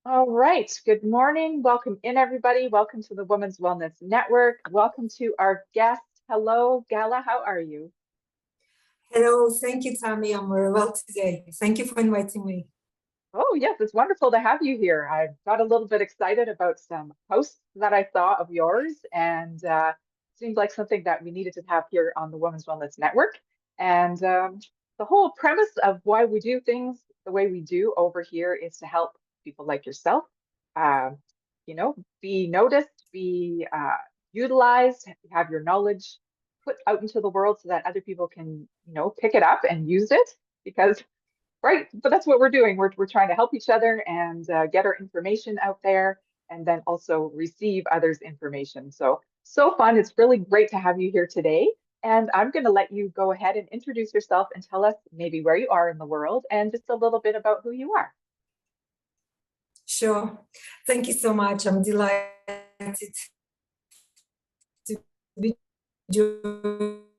All right. Good morning. Welcome in, everybody. Welcome to the Women's Wellness Network. Welcome to our guest. Hello, Gala. How are you? Hello, thank you, Tammy. I'm very well today. Thank you for inviting me. Oh, yes, it's wonderful to have you here. I got a little bit excited about some posts that I saw of yours, and seemed like something that we needed to have here on the Women's Wellness Network. And the whole premise of why we do things the way we do over here is to help people like yourself, uh, be noticed, be utilized, have your knowledge put out into the world so that other people can, pick it up and use it. Because right, but that's what we're doing. We're trying to help each other and get our information out there, and then also receive others' information. So fun! It's really great to have you here today. And I'm going to let you go ahead and introduce yourself and tell us maybe where you are in the world and just a little bit about who you are. Sure. Thank you so much. I'm delighted to be joining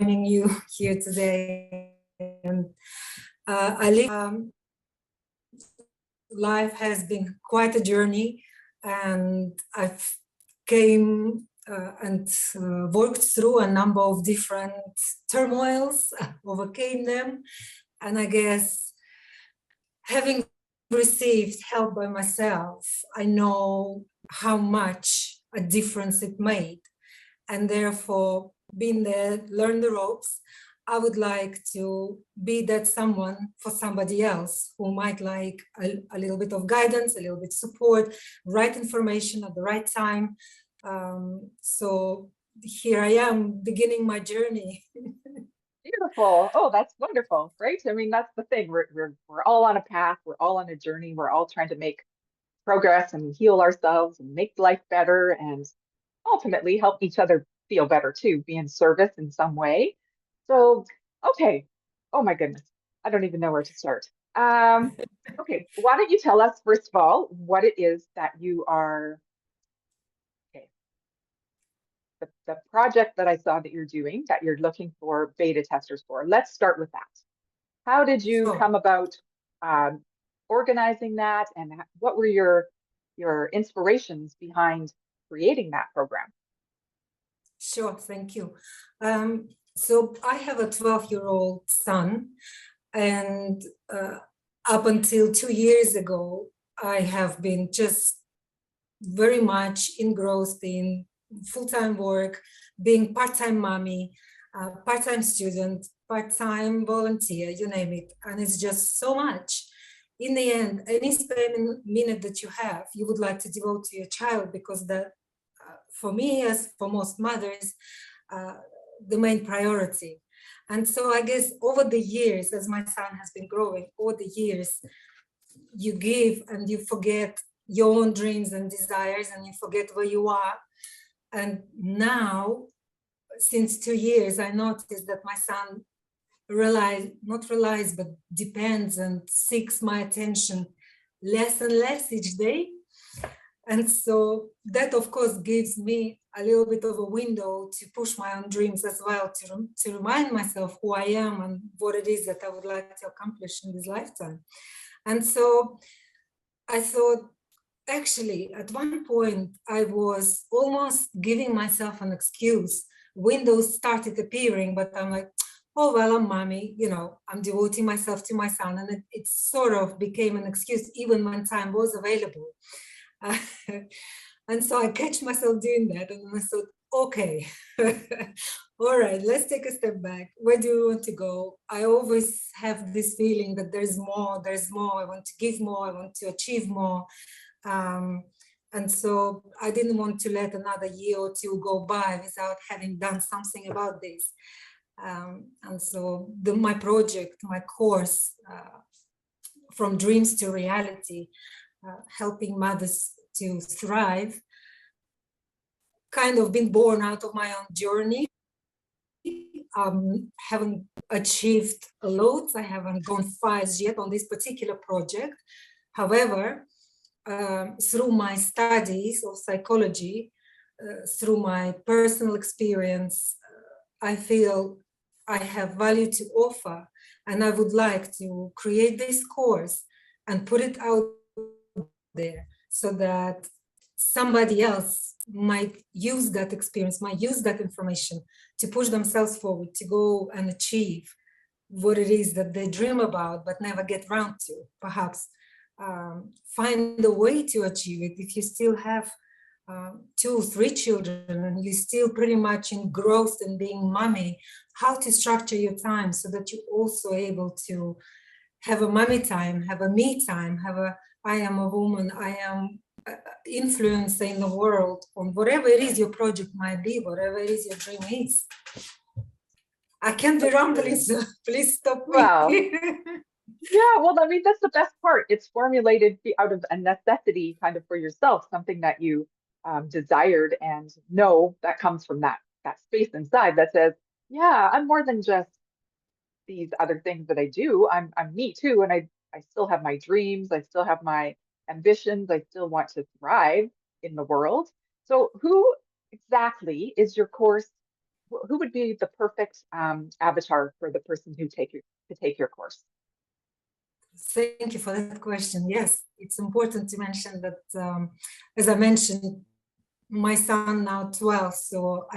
you here today. And I live, life has been quite a journey, and I've came and worked through a number of different turmoils, overcame them, and I guess having received help by myself, I know how much a difference it made. And therefore, being there, learn the ropes, I would like to be that someone for somebody else who might like a little bit of guidance, a little bit support, right information at the right time. So here I am beginning my journey. Beautiful. Oh, that's wonderful, right? I mean, that's the thing. We're all on a path. We're all on a journey. We're all trying to make progress and heal ourselves and make life better and ultimately help each other feel better too, be in service in some way. So, okay. Oh my goodness. I don't even know where to start. Um, okay, why don't you tell us, first of all, what it is that you are, okay, the project that I saw that you're doing, that you're looking for beta testers for. Let's start with that. How did you Sure. come about um, organizing that, and what were your inspirations behind creating that program? Sure, thank you. So I have a 12-year-old son, and up until 2 years ago, I have been just very much engrossed in full-time work, being part-time mommy, part-time student, part-time volunteer, you name it. And it's just so much. In the end, any spare minute that you have, you would like to devote to your child, because that, for me, as for most mothers, uh, the main priority. And so I guess over the years, as my son has been growing, over the years, you give and you forget your own dreams and desires, and you forget where you are. And now, since 2 years, I noticed that my son not realize, but depends and seeks my attention less and less each day. And so that, of course, gives me a little bit of a window to push my own dreams as well, to remind myself who I am and what it is that I would like to accomplish in this lifetime. And so I thought, actually, at one point, I was almost giving myself an excuse. Windows started appearing, but I'm like, oh, well, I'm mommy, I'm devoting myself to my son. And it sort of became an excuse, even when time was available. Uh, and so I catch myself doing that. And I thought, okay, all right, let's take a step back. Where do you want to go? I always have this feeling that there's more, I want to give more, I want to achieve more. Um, and so I didn't want to let another year or two go by without having done something about this. And so my project, my course, From Dreams to Reality, helping mothers to thrive, kind of been born out of my own journey. Haven't achieved a lot. I haven't gone far as yet on this particular project. However, through my studies of psychology, through my personal experience, I feel I have value to offer, and I would like to create this course and put it out there so that somebody else might use that experience, might use that information to push themselves forward, to go and achieve what it is that they dream about but never get around to, perhaps find a way to achieve it. If you still have 2 or 3 children and you're still pretty much engrossed in being mommy, how to structure your time so that you're also able to have a mommy time, have a me time, have a I am a woman, I am influencer in the world on whatever it is your project might be, whatever it is your dream is. I can't be rambling, so please stop me. Well, yeah, well, I mean, that's the best part. It's formulated out of a necessity kind of for yourself, something that you desired and know that comes from that space inside that says, yeah, I'm more than just these other things that I do. I'm me too, and I still have my dreams. I still have my ambitions. I still want to thrive in the world. So, who exactly is your course? Who would be the perfect avatar for the person who to take your course? Thank you for that question. Yes, it's important to mention that, as I mentioned, my son now 12, so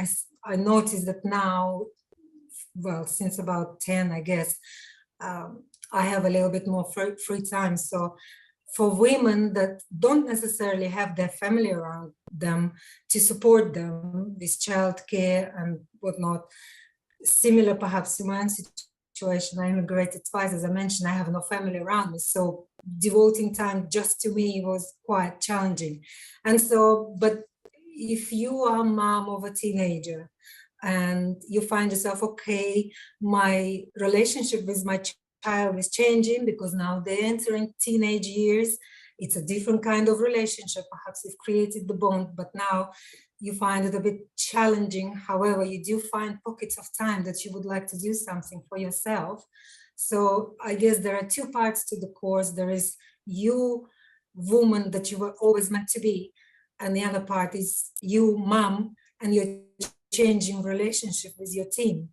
I noticed that now, well, since about 10, I guess, I have a little bit more free time. So for women that don't necessarily have their family around them to support them with childcare and whatnot, similar perhaps to my own situation, I immigrated twice. As I mentioned, I have no family around me. So devoting time just to me was quite challenging. And so, but if you are a mom of a teenager and you find yourself, okay, my relationship with my child is changing because now they're entering teenage years. It's a different kind of relationship. Perhaps you've created the bond, but now you find it a bit challenging. However, you do find pockets of time that you would like to do something for yourself. So I guess there are 2 parts to the course. There is you, woman that you were always meant to be, and the other part is you, mom, and your changing relationship with your team.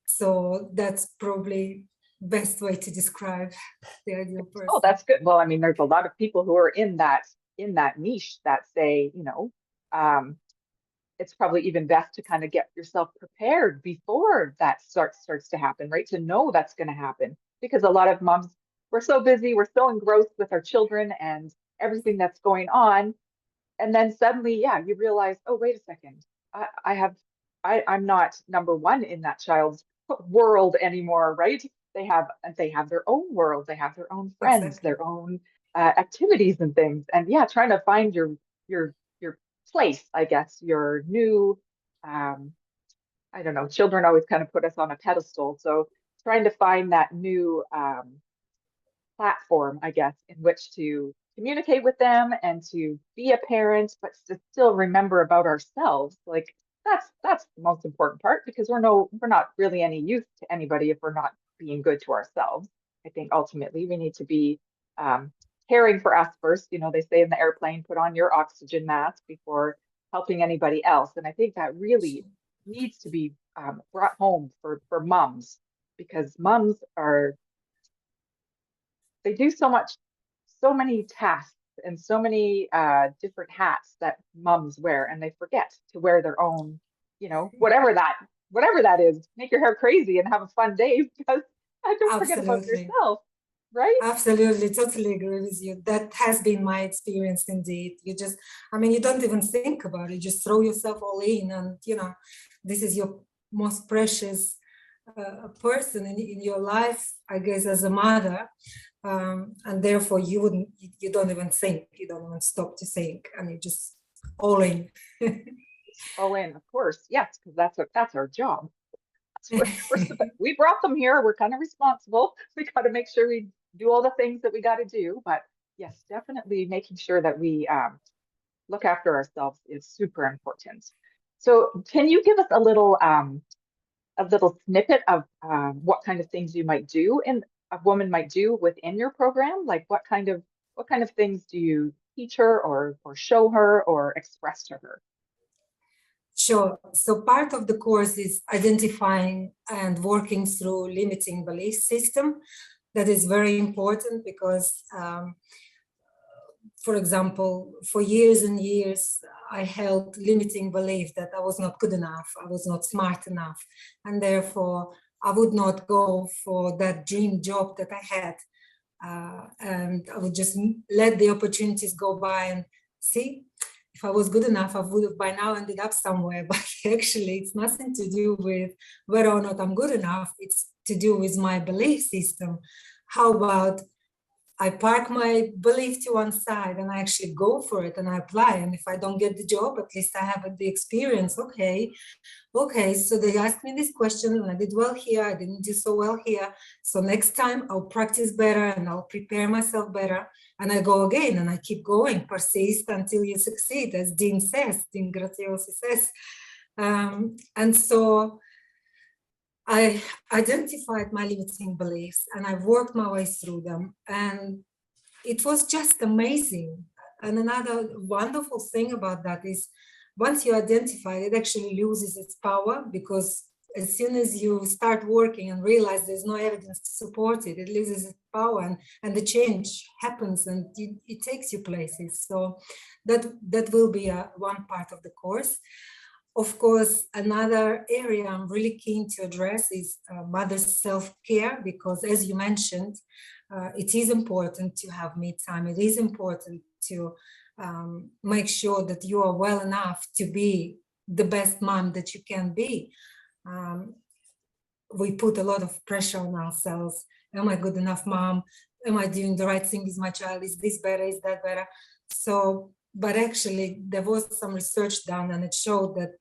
So that's probably best way to describe the ideal Oh, person. that's good. Well, I mean, there's a lot of people who are in that niche that say, um, it's probably even best to kind of get yourself prepared before that starts to happen, right? To know that's going to happen because a lot of moms, we're so busy, we're so engrossed with our children and everything that's going on, and then suddenly, yeah, you realize, oh, wait a second, I have, I'm not number one in that child's world anymore, right? They have their own world, they have their own friends, Exactly. their own activities and things, and yeah, trying to find your place, I guess, your new, um, I don't know, children always kind of put us on a pedestal, so trying to find that new platform, I guess, in which to communicate with them and to be a parent, but to still remember about ourselves. Like that's the most important part because we're not really any use to anybody if we're not being good to ourselves. I think ultimately we need to be um, caring for us first. You know, they say in the airplane, put on your oxygen mask before helping anybody else. And I think that really needs to be brought home for moms because moms are they do so many tasks and so many different hats that moms wear, and they forget to wear their own, whatever that is. Make your hair crazy and have a fun day because I don't forget about Absolutely. yourself, right? Absolutely, totally agree with you. That has been my experience indeed. You just, I mean, you don't even think about it. You just throw yourself all in, and this is your most precious person in your life, I guess, as a mother, and therefore you don't even think, you don't even stop to think, and you just all in. All in, of course, yes, because that's our job. We brought them here. We're kind of responsible. We got to make sure we do all the things that we got to do. But yes, definitely making sure that we look after ourselves is super important. So, can you give us a little snippet of what kind of things you might do and a woman might do within your program? Like what kind of things do you teach her or show her or express to her? Sure. So part of the course is identifying and working through limiting belief system. That is very important because for example, for years and years, I held limiting belief that I was not good enough, I was not smart enough, and therefore I would not go for that dream job that I had. And I would just let the opportunities go by and see if I was good enough, I would have by now ended up somewhere. But actually, it's nothing to do with whether or not I'm good enough. It's to do with my belief system. How about I park my belief to one side and I actually go for it and I apply. And if I don't get the job, at least I have the experience. Okay, so they asked me this question and I did well here. I didn't do so well here. So next time I'll practice better and I'll prepare myself better. And I go again and I keep going, persist until you succeed, as Dean says, Dean Graziosi says. And so I identified my limiting beliefs and I worked my way through them. And it was just amazing. And another wonderful thing about that is once you identify it, actually loses its power, because as soon as you start working and realize there's no evidence to support it, it loses its power and the change happens and it takes you places. So that will be one part of the course. Of course, another area I'm really keen to address is mother's self-care, because as you mentioned, it is important to have me time. It is important to make sure that you are well enough to be the best mom that you can be. We put a lot of pressure on ourselves. Am I good enough mom? Am I doing the right thing with my child? Is this better? Is that better? So, but actually there was some research done and it showed that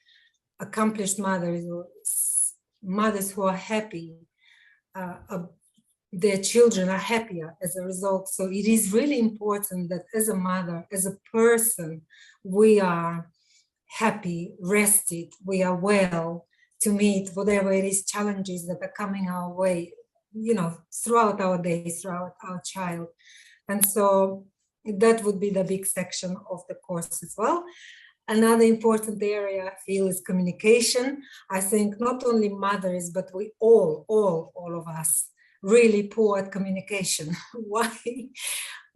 accomplished mothers, or mothers who are happy, their children are happier as a result. So it is really important that as a mother, as a person, we are happy, rested, we are well to meet whatever it is challenges that are coming our way, throughout our days, throughout our child. And so that would be the big section of the course as well. Another important area I feel is communication. I think not only mothers, but we all of us really poor at communication. Why?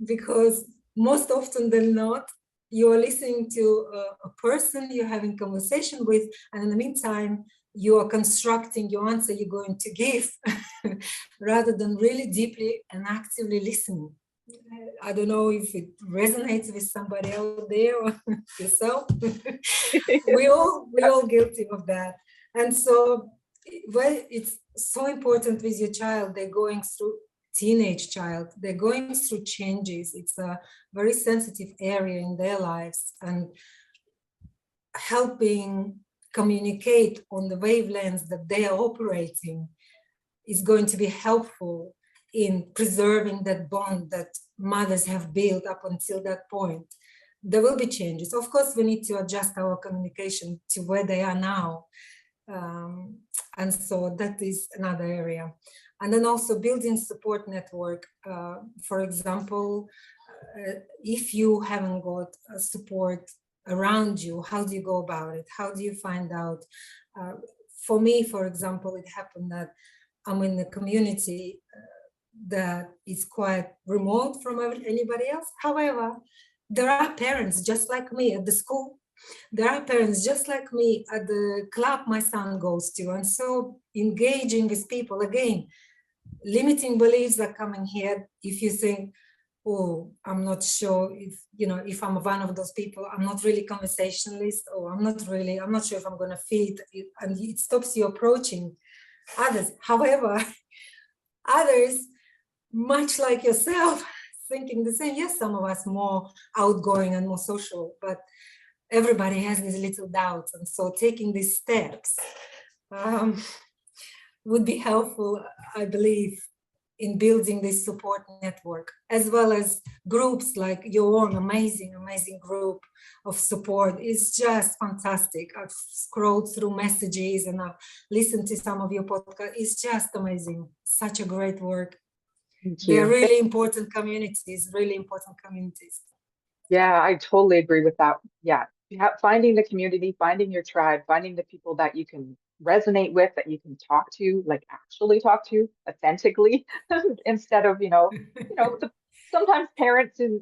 Because most often than not, you are listening to a person you're having conversation with, and in the meantime, you are constructing your answer you're going to give rather than really deeply and actively listening. I don't know if it resonates with somebody out there or yourself. we all guilty of that. And so it's so important with your child. They're going through teenage child. They're going through changes. It's a very sensitive area in their lives, and helping communicate on the wavelengths that they are operating is going to be helpful in preserving that bond that mothers have built up until that point. There will be changes. Of course, we need to adjust our communication to where they are now. And so that is another area. And then also building support network. For example, if you haven't got support around you, how do you go about it? How do you find out? For me, for example, it happened that I'm in a community that is quite remote from anybody else. However, there are parents just like me at the school. There are parents just like me at the club my son goes to. And so engaging with people, again, limiting beliefs are coming here. If you think, oh, I'm not sure if I'm one of those people, I'm not really conversationalist, or I'm not sure if I'm going to fit, and it stops you approaching others. However, others, much like yourself, thinking the same. Yes, some of us more outgoing and more social, but everybody has these little doubts. And so taking these steps would be helpful, I believe, in building this support network, as well as groups like your own amazing group of support. Is just fantastic. I've scrolled through messages and I've listened to some of your podcasts. It's just amazing. Such a great work. They're really important communities, Yeah, I totally agree with that. Yeah. Finding the community, finding your tribe, finding the people that you can resonate with, that you can talk to, like actually talk to authentically, instead of, sometimes parents and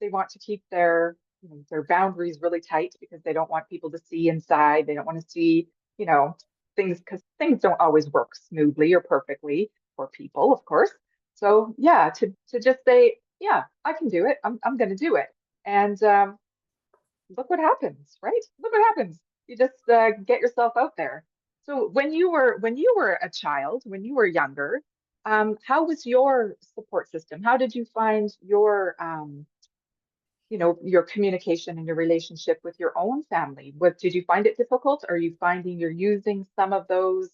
they want to keep their, their boundaries really tight because they don't want people to see inside. They don't want to see, things, because things don't always work smoothly or perfectly for people, of course. So yeah, to just say, yeah, I can do it. I'm going to do it. And look what happens, right? Look what happens. You just get yourself out there. So when you were a child, when you were younger, how was your support system? How did you find your communication and your relationship with your own family? What did you find it difficult? Are you finding you're using some of those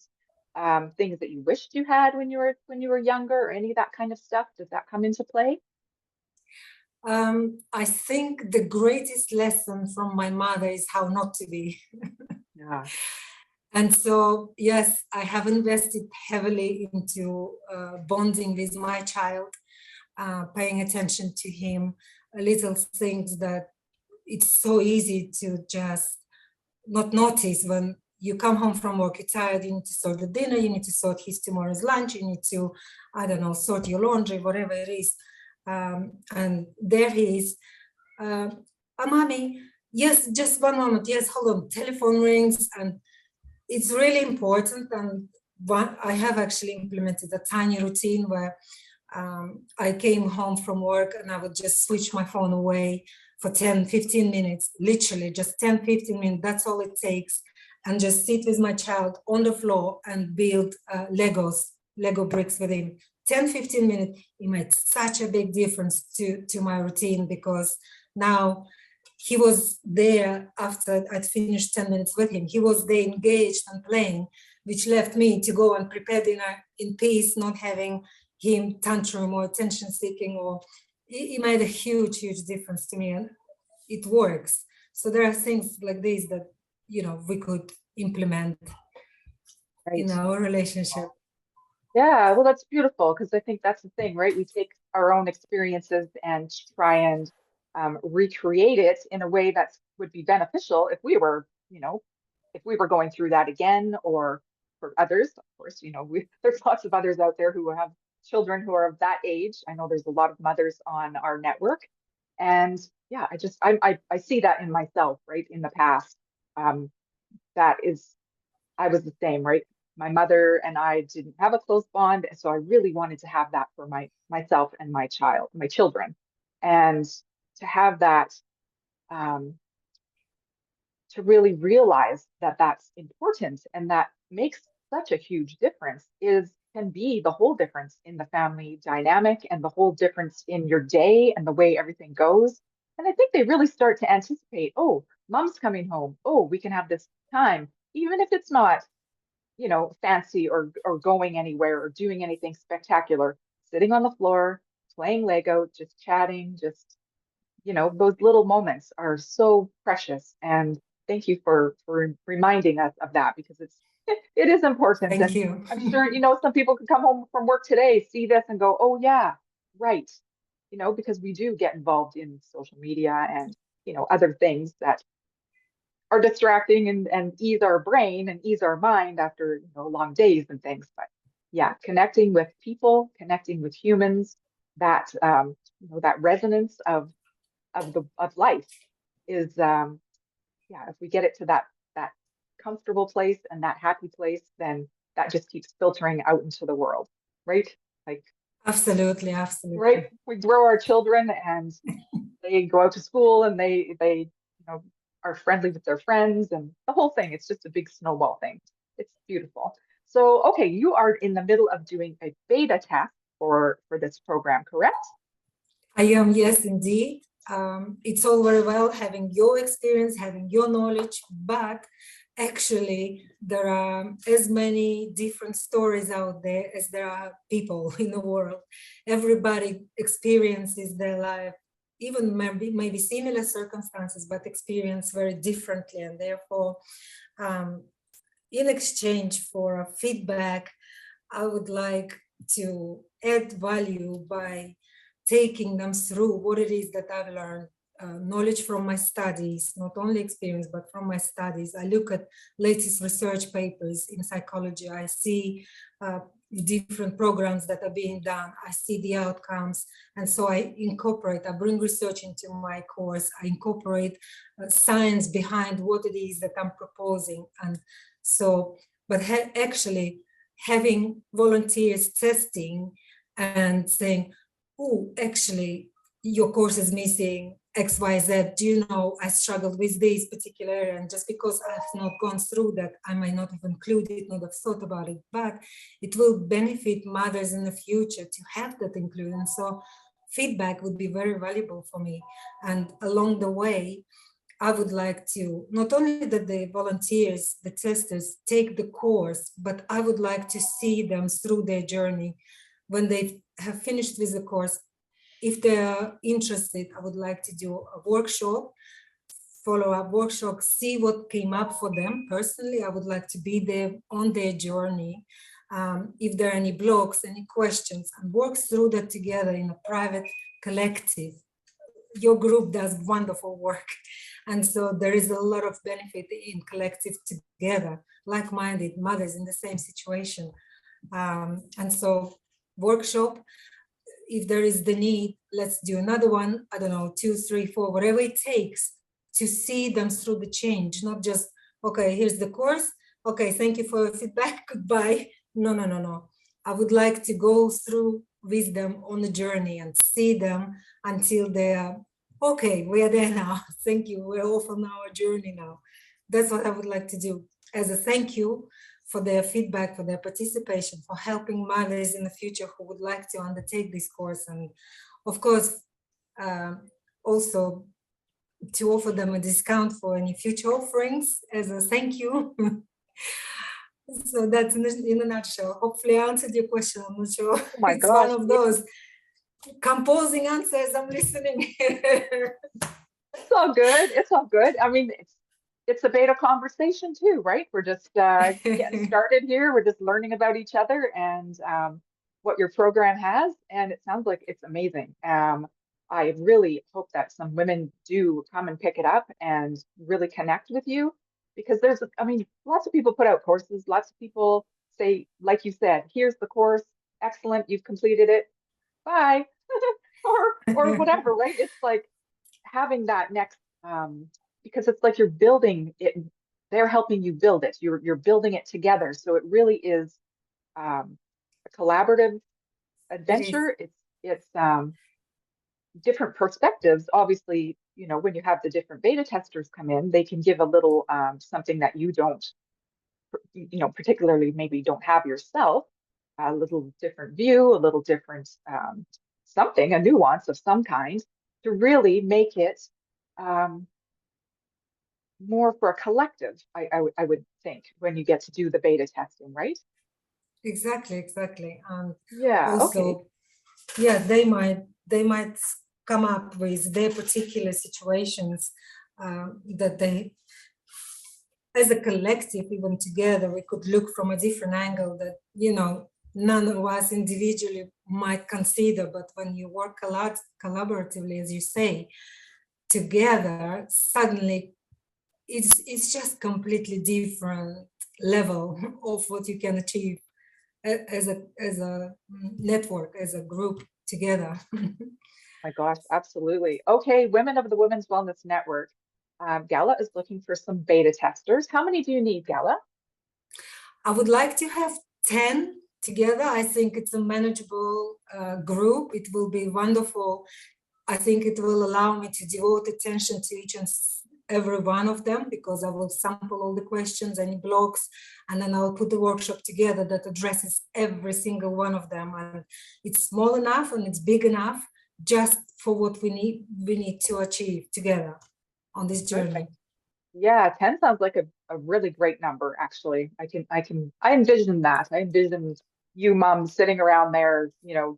things that you wished you had when you were younger, or any of that kind of stuff? Does that come into play? I think the greatest lesson from my mother is how not to be. Yeah. And so, yes, I have invested heavily into bonding with my child, paying attention to him, little things that it's so easy to just not notice when you come home from work, you're tired, you need to sort the dinner, you need to sort his tomorrow's lunch, you need to, I don't know, sort your laundry, whatever it is. And there he is. Mommy, yes, just one moment. Yes, hold on. Telephone rings, and it's really important. And I have actually implemented a tiny routine where I came home from work and I would just switch my phone away for 10, 15 minutes, literally just 10, 15 minutes. That's all it takes. And just sit with my child on the floor and build Lego bricks with him. 10, 15 minutes, it made such a big difference to my routine, because now he was there after I'd finished 10 minutes with him. He was there engaged and playing, which left me to go and prepare dinner in peace, not having him tantrum or attention seeking, or it made a huge, huge difference to me, and it works. So there are things like this that, we could implement in Right. our relationship. Yeah, well, that's beautiful, because I think that's the thing, right? We take our own experiences and try and recreate it in a way that would be beneficial if we were going through that again, or for others, of course, there's lots of others out there who have children who are of that age. I know there's a lot of mothers on our network, and yeah, I see that in myself, right? In the past, um, that is I was the same, right? My mother and I didn't have a close bond, so I really wanted to have that for myself and my children, and to have that, um, to really realize that that's important and that makes such a huge difference, is can be the whole difference in the family dynamic and the whole difference in your day and the way everything goes. And I think they really start to anticipate, oh, mom's coming home. Oh, we can have this time, even if it's not fancy or going anywhere or doing anything spectacular, sitting on the floor, playing Lego, just chatting, just, those little moments are so precious. And thank you for reminding us of that, because it is important. Thank And you. I'm sure, some people could come home from work today, see this and go, oh yeah, right. Because we do get involved in social media and, other things that are distracting and ease our brain and ease our mind after long days and things. But yeah, connecting with people, connecting with humans, that that resonance of life is yeah. If we get it to that comfortable place and that happy place, then that just keeps filtering out into the world, right? Like, Absolutely, right, absolutely. we grow our children and they go out to school and they are friendly with their friends and the whole thing. It's just a big snowball thing. It's beautiful. So okay, you are in the middle of doing a beta test for this program, correct? I am, yes, indeed. It's all very well having your experience, having your knowledge, but actually there are as many different stories out there as there are people in the world. Everybody experiences their life, even maybe similar circumstances, but experience very differently. And therefore, um, in exchange for feedback, I would like to add value by taking them through what it is that I've learned, knowledge from my studies, not only experience, but from my studies. I look at latest research papers in psychology. I see different programs that are being done. I see the outcomes. And so I bring research into my course. I incorporate science behind what it is that I'm proposing. And so, but actually having volunteers testing and saying, oh, actually, your course is missing XYZ. Do you know, I struggled with this particular area, and just because I have not gone through that, I might not have included it, not have thought about it, but it will benefit mothers in the future to have that included. And so feedback would be very valuable for me. And along the way, I would like to, not only that the volunteers, the testers take the course, but I would like to see them through their journey. When they have finished with the course, if they're interested, I would like to do a workshop, follow-up workshop, see what came up for them personally. I would like to be there on their journey. If there are any blocks, any questions, and work through that together in a private collective. Your group does wonderful work. And so there is a lot of benefit in collective together, like-minded mothers in the same situation. And so workshop, if there is the need, let's do another one, I don't know, 2, 3, 4, whatever it takes to see them through the change, not just, okay, here's the course. Okay, thank you for your feedback, goodbye. No. I would like to go through with them on the journey and see them until they're, okay, we are there now. Thank you, we're off on our journey now. That's what I would like to do as a thank you for their feedback, for their participation, for helping mothers in the future who would like to undertake this course. And of course, also to offer them a discount for any future offerings as a thank you. So that's in a nutshell. Hopefully I answered your question. I'm not sure. Oh my It's gosh. one of those composing answers. I'm listening. It's all good. It's all good. I mean, it's a beta conversation too, right? We're just getting started here. We're just learning about each other and what your program has, and it sounds like it's amazing. I really hope that some women do come and pick it up and really connect with you, because I mean, lots of people put out courses. Lots of people say, like you said, here's the course, excellent, you've completed it, bye, or whatever, right? It's like having that next because it's like you're building it, they're helping you build it, you're building it together, so it really is a collaborative It is. adventure. It's different perspectives, obviously. You know, when you have the different beta testers come in, they can give a little something that you don't, you know, particularly maybe don't have yourself, a little different view, a little different something, a nuance of some kind, to really make it more for a collective, I would think, when you get to do the beta testing, right? Exactly. And Yeah, okay. also, yeah, they might come up with their particular situations that they, as a collective, even together, we could look from a different angle that, you know, none of us individually might consider. But when you work a lot collaboratively, as you say, together, suddenly it's just completely different level of what you can achieve as a network, as a group together. My gosh, absolutely. Okay, Women of the Women's Wellness Network. Gala is looking for some beta testers. How many do you need, Gala? I would like to have 10 together. I think it's a manageable group. It will be wonderful. I think it will allow me to devote attention to each and every one of them, because I will sample all the questions, any blocks, and then I'll put the workshop together that addresses every single one of them. And it's small enough and it's big enough just for what we need to achieve together on this journey. Perfect. Yeah, 10 sounds like a really great number, actually. I envision that. I envision you moms sitting around there, you know,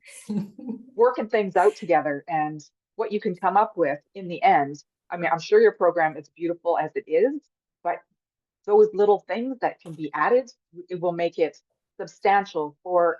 working things out together, and what you can come up with in the end. I mean, I'm sure your program is beautiful as it is, but those little things that can be added, it will make it substantial for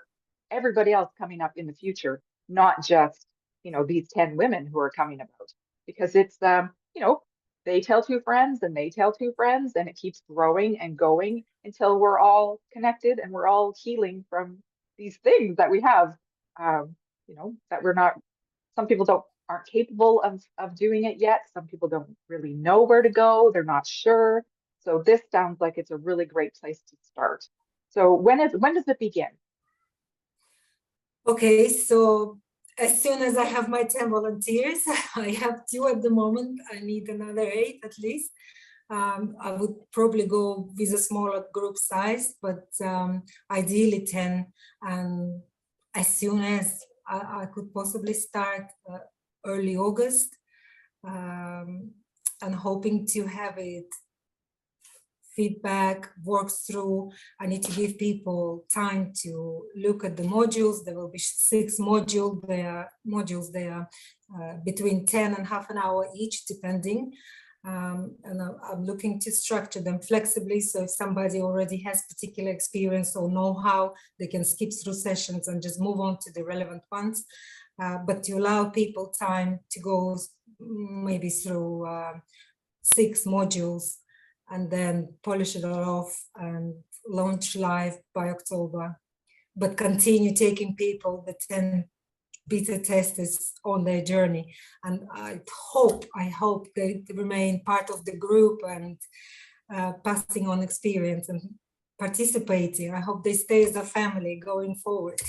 everybody else coming up in the future, not just, you know, these 10 women who are coming about, because it's, you know, they tell two friends and they tell two friends, and it keeps growing and going until we're all connected and we're all healing from these things that we have, that we're not, some people aren't capable of doing it yet. Some people don't really know where to go. They're not sure. So this sounds like it's a really great place to start. So when does it begin? Okay, so as soon as I have my 10 volunteers, I have two at the moment. I need another 8 at least. I would probably go with a smaller group size, but ideally 10. And as soon as I could possibly start early August, and hoping to have it feedback, work through. I need to give people time to look at the modules. There will be 6 modules there, between 10 and half an hour each, depending. And I'm looking to structure them flexibly. So if somebody already has particular experience or know-how, they can skip through sessions and just move on to the relevant ones. But to allow people time to go maybe through 6 modules and then polish it all off and launch live by October, but continue taking people, the 10 beta testers, on their journey. And I hope they remain part of the group and passing on experience and participating. I hope they stay as a family going forward.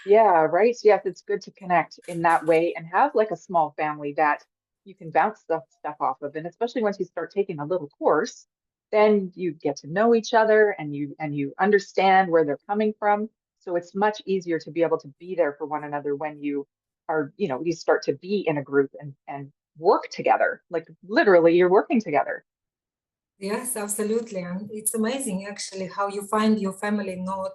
Yeah, right. Yes, it's good to connect in that way and have like a small family that you can bounce stuff off of. And especially once you start taking a little course, then you get to know each other and you understand where they're coming from. So it's much easier to be able to be there for one another when you are, you start to be in a group and work together. Like literally you're working together. Yes, absolutely. And it's amazing actually how you find your family, not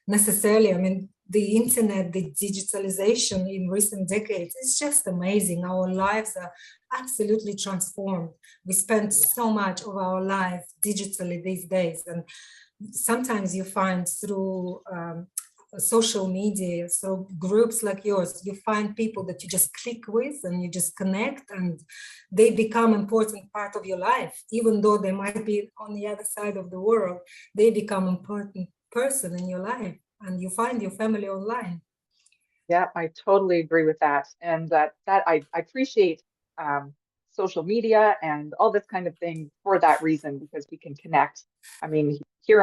necessarily, I mean, the internet, the digitalization in recent decades, it's just amazing. Our lives are absolutely transformed. We spend Yeah. so much of our life digitally these days. And sometimes you find through social media, so groups like yours, you find people that you just click with and you just connect, and they become important part of your life. Even though they might be on the other side of the world, they become important person in your life, and you find your family online. Yeah, I totally agree with that. And I appreciate um, social media and all this kind of thing for that reason, because we can connect. I mean, here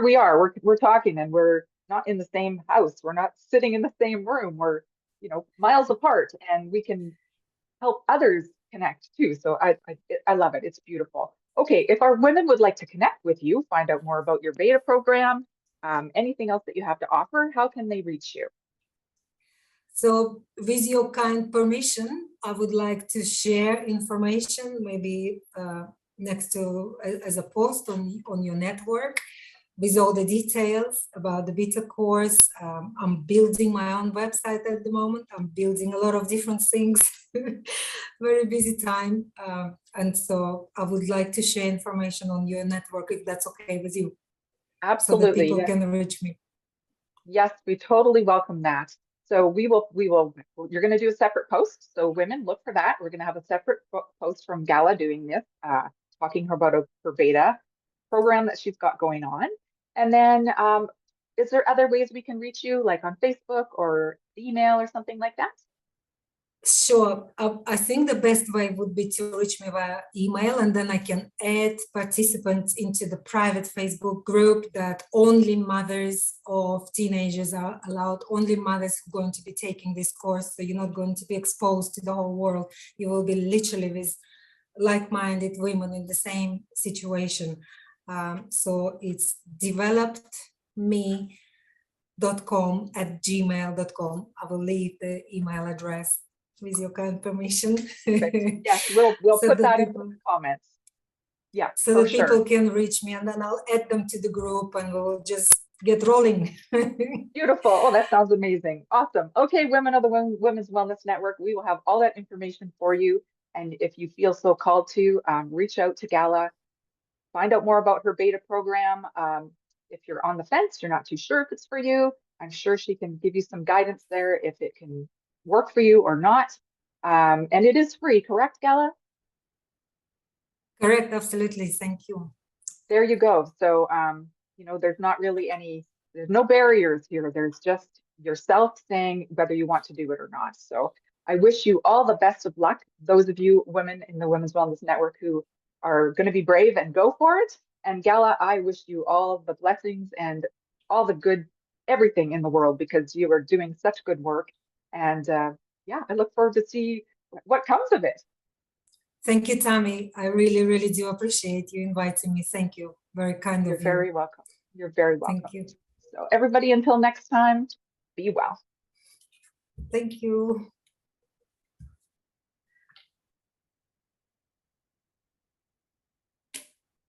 we are, we're talking and we're not in the same house. We're not sitting in the same room. We're, miles apart and we can help others connect too. So I love it. It's beautiful. Okay, if our women would like to connect with you, find out more about your beta program, anything else that you have to offer, how can they reach you? So with your kind permission, I would like to share information, maybe next to as a post on your network with all the details about the beta course. I'm building my own website at the moment. I'm building a lot of different things, very busy time. And so I would like to share information on your network if that's okay with you, so that Absolutely. people Yes. can reach me. Yes, we totally welcome that. So you're going to do a separate post. So women, look for that. We're going to have a separate post from Gala doing this, talking about her beta program that she's got going on. And then, is there other ways we can reach you, like on Facebook or email or something like that? Sure. I think the best way would be to reach me via email, and then I can add participants into the private Facebook group that only mothers of teenagers are allowed, only mothers who are going to be taking this course. So you're not going to be exposed to the whole world. You will be literally with like-minded women in the same situation. So it's developedme.com@gmail.com. I will leave the email address with your kind permission. Perfect. Yes, we'll so put that that in people the comments. Yeah, so for that people sure. can reach me, and then I'll add them to the group and we'll just get rolling. Beautiful. Oh, that sounds amazing. Awesome. Okay, Women of the Women's Wellness Network, we will have all that information for you. And if you feel so called to, reach out to Gala, find out more about her beta program. If you're on the fence, you're not too sure if it's for you, I'm sure she can give you some guidance there if it can work for you or not. And it is free, correct, Gala? Correct, absolutely. Thank you. There you go. So, there's not really any there's no barriers here. There's just yourself saying whether you want to do it or not. So I wish you all the best of luck, those of you women in the Women's Wellness Network who are going to be brave and go for it. And Gala, I wish you all the blessings and all the good, everything in the world, because you are doing such good work. And yeah, I look forward to see what comes of it. Thank you, Tammy. I really, really do appreciate you inviting me. Thank you. Very kind You're of you. very welcome. You're very welcome. Thank you. So everybody, until next time, be well. Thank you.